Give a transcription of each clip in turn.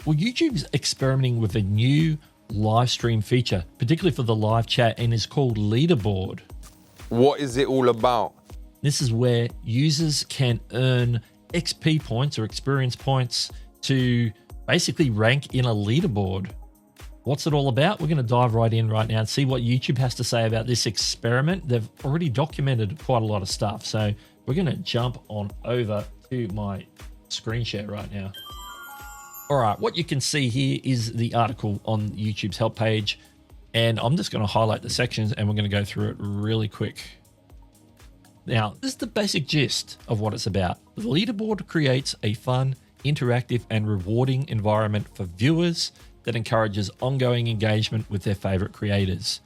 Well, YouTube's experimenting with a new live stream feature, particularly for the live chat, and is called Leaderboard. What is it all about? This is where users can earn XP points or experience points to basically rank in a leaderboard. What's it all about? We're going to dive right in right now and see what YouTube has to say about this experiment. They've already documented quite a lot of stuff. So we're going to jump on over to my screen share right now. All right, what you can see here is the article on YouTube's help page. And I'm just going to highlight the sections and we're going to go through it really quick. Now, this is the basic gist of what it's about. The leaderboard creates a fun, interactive, and rewarding environment for viewers that encourages ongoing engagement with their favorite creators.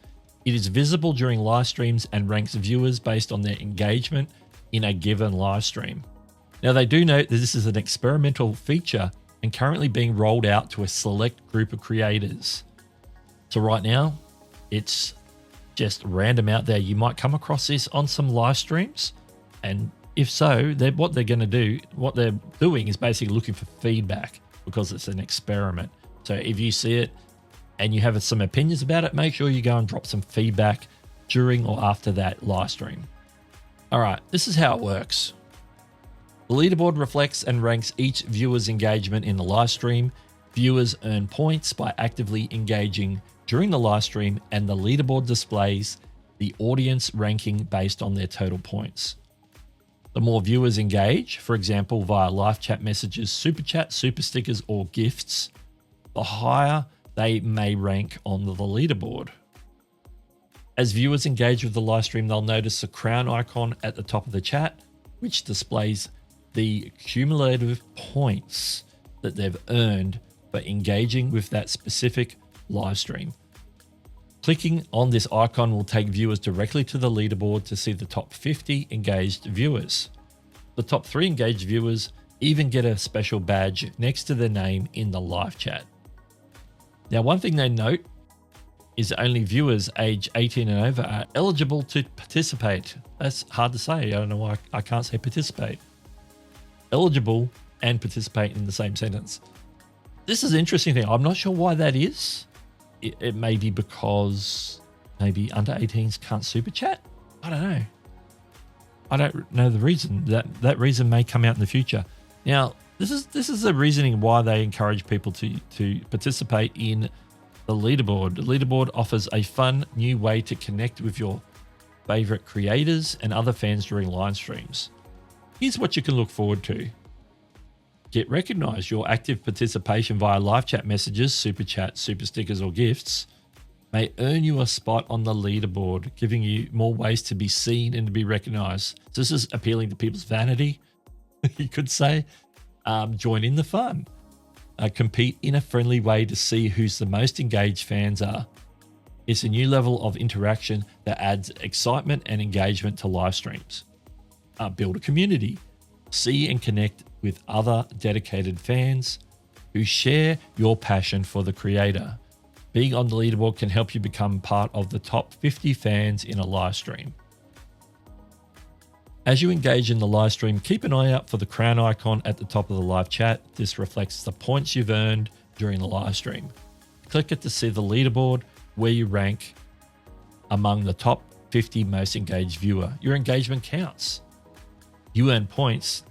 It is visible during live streams and ranks viewers based on their engagement in a given live stream. Now, they do note that this is an experimental feature and currently being rolled out to a select group of creators. So right now, it's just random out there. You might come across this on some live streams, and if so, what they're doing is basically looking for feedback because it's an experiment. So if you see it and you have some opinions about it, make sure you go and drop some feedback during or after that live stream. All right, this is how it works. The leaderboard reflects and ranks each viewer's engagement in the live stream. Viewers earn points by actively engaging during the live stream, and the leaderboard displays the audience ranking based on their total points. The more viewers engage, for example, via live chat messages, super chat, super stickers, or gifts, the higher they may rank on the leaderboard. As viewers engage with the live stream, they'll notice a crown icon at the top of the chat, which displays the cumulative points that they've earned for engaging with that specific live stream. Clicking on this icon will take viewers directly to the leaderboard to see the top 50 engaged viewers. The top 3 engaged viewers even get a special badge next to their name in the live chat. Now, one thing they note is only viewers age 18 and over are eligible to participate. That's hard to say. I don't know why I can't say participate. Eligible and participate in the same sentence. This is an interesting thing. I'm not sure why that is. It may be because maybe under 18s can't super chat. I don't know. I don't know the reason. That reason may come out in the future. Now, this is the reasoning why they encourage people to participate in the leaderboard. The leaderboard offers a fun new way to connect with your favorite creators and other fans during live streams. Here's what you can look forward to. Get recognized. Your active participation via live chat messages, super chat, super stickers, or gifts may earn you a spot on the leaderboard, giving you more ways to be seen and to be recognized. So this is appealing to people's vanity, you could say. Join in the fun. Compete in a friendly way to see who's the most engaged fans are. It's a new level of interaction that adds excitement and engagement to live streams. Build a community. See and connect with other dedicated fans who share your passion for the creator. Being on the leaderboard can help you become part of the top 50 fans in a live stream. As you engage in the live stream, keep an eye out for the crown icon at the top of the live chat. This reflects the points you've earned during the live stream. Click it to see the leaderboard where you rank among the top 50 most engaged viewer. Your engagement counts. You earn points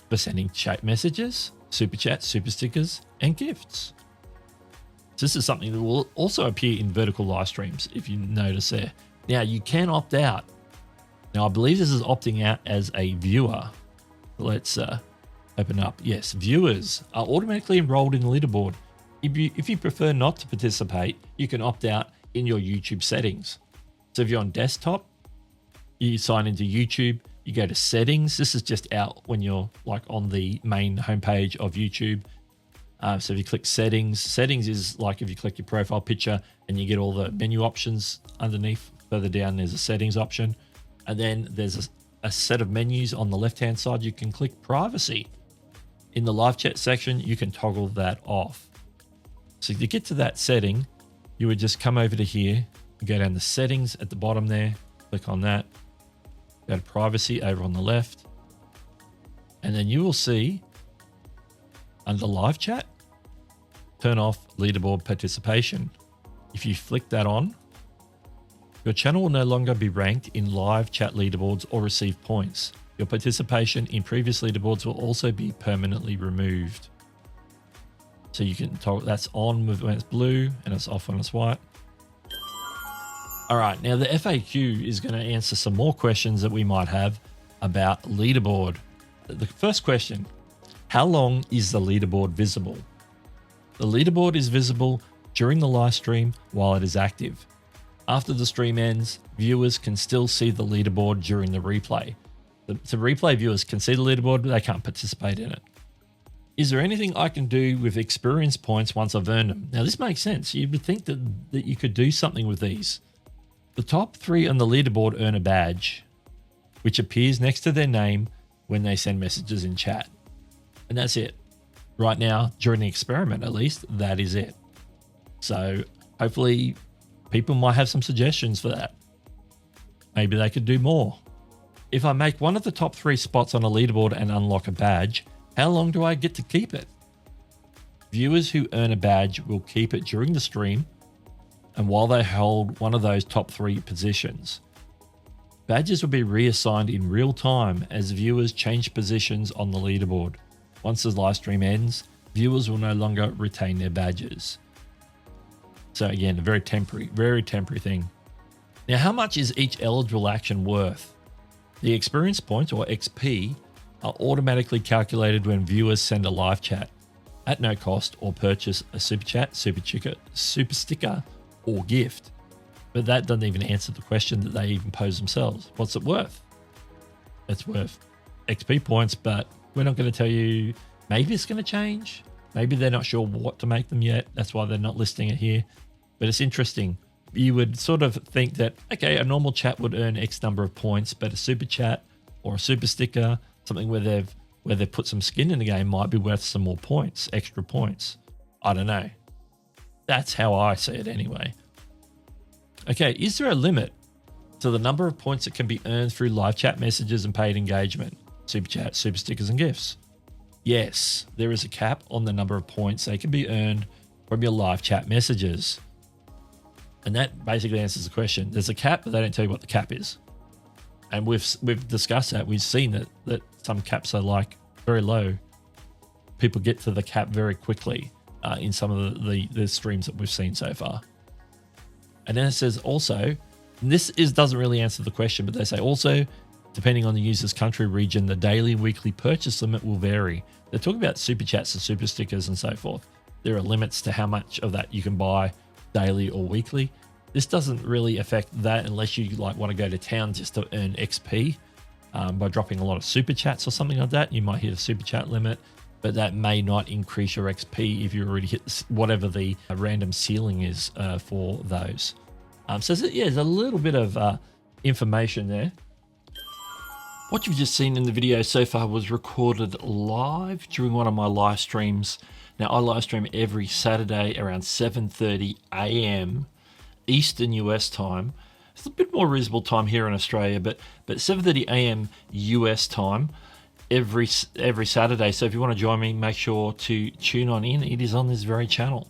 for sending chat messages, super chats, super stickers, and gifts. So this is something that will also appear in vertical live streams, if you notice there. Now, you can opt out. Now, I believe this is opting out as a viewer. Let's open up. Yes, viewers are automatically enrolled in the leaderboard. If you prefer not to participate, you can opt out in your YouTube settings. So if you're on desktop, you sign into YouTube, you go to settings. This is just out when you're like on the main homepage of YouTube. So if you click settings, settings is like if you click your profile picture and you get all the menu options underneath. Further down, there's a settings option. And then there's a set of menus on the left-hand side. You can click privacy. In the live chat section, you can toggle that off. So to get to that setting, you would just come over to here, go down to settings at the bottom there, click on that, go to privacy over on the left, and then you will see under live chat, turn off leaderboard participation. If you flick that on, your channel will no longer be ranked in live chat leaderboards or receive points. Your participation in previous leaderboards will also be permanently removed. So you can toggle that's on when it's blue and it's off when it's white. All right, now the FAQ is going to answer some more questions that we might have about leaderboard. The first question, how long is the leaderboard visible? The leaderboard is visible during the live stream while it is active. After the stream ends, viewers can still see the leaderboard during the replay. The replay viewers can see the leaderboard, but they can't participate in it. Is there anything I can do with experience points once I've earned them? Now, this makes sense. You would think that you could do something with these. The top 3 on the leaderboard earn a badge, which appears next to their name when they send messages in chat. And that's it. Right now, during the experiment at least, that is it. So hopefully people might have some suggestions for that. Maybe they could do more. If I make one of the top 3 spots on a leaderboard and unlock a badge, how long do I get to keep it? Viewers who earn a badge will keep it during the stream and while they hold one of those top 3 positions. Badges will be reassigned in real time as viewers change positions on the leaderboard. Once the live stream ends, viewers will no longer retain their badges. So again, a very temporary thing. Now, how much is each eligible action worth? The experience points, or XP, are automatically calculated when viewers send a live chat at no cost or purchase a super chat, super sticker, or gift. But that doesn't even answer the question that they even pose themselves. What's it worth? It's worth XP points, but we're not going to tell you. Maybe it's going to change. Maybe they're not sure what to make them yet. That's why they're not listing it here. But it's interesting. You would sort of think that, okay, a normal chat would earn X number of points, but a super chat or a super sticker, something where they've put some skin in the game, might be worth some more points, extra points. I don't know. That's how I see it anyway. Okay, is there a limit to the number of points that can be earned through live chat messages and paid engagement, super chat, super stickers, and gifts? Yes, there is a cap on the number of points they can be earned from your live chat messages. And that basically answers the question. There's a cap, but they don't tell you what the cap is. And we've discussed that. We've seen that some caps are like very low. People get to the cap very quickly in some of the streams that we've seen so far. And then it says also, doesn't really answer the question, but they say also, depending on the user's country region, the daily, weekly purchase limit will vary. They're talking about super chats and super stickers and so forth. There are limits to how much of that you can buy daily or weekly. This doesn't really affect that unless you want to go to town just to earn XP by dropping a lot of super chats or something like that. You might hit a super chat limit, but that may not increase your XP if you already hit whatever the random ceiling is for those. So there's a little bit of information there. What you've just seen in the video so far was recorded live during one of my live streams. Now, I live stream every Saturday around 7:30 a.m. Eastern US time. It's a bit more reasonable time here in Australia, but 7:30 a.m. US time every Saturday. So if you want to join me, make sure to tune on in. It is on this very channel.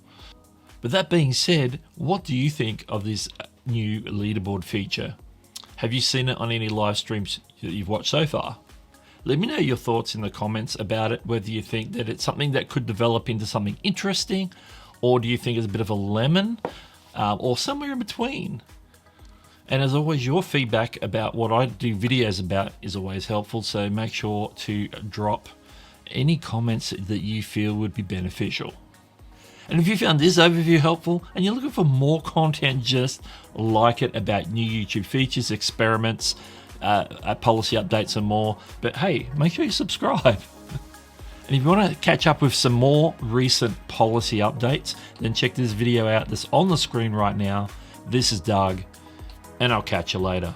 But that being said, what do you think of this new leaderboard feature? Have you seen it on any live streams that you've watched so far? Let me know your thoughts in the comments about it, whether you think that it's something that could develop into something interesting, or do you think it's a bit of a lemon, or somewhere in between. And as always, your feedback about what I do videos about is always helpful, so make sure to drop any comments that you feel would be beneficial. And if you found this overview helpful and you're looking for more content just like it about new YouTube features, experiments, policy updates and more, but hey, make sure you subscribe. And if you want to catch up with some more recent policy updates, then check this video out that's on the screen right now. This is Doug, and I'll catch you later.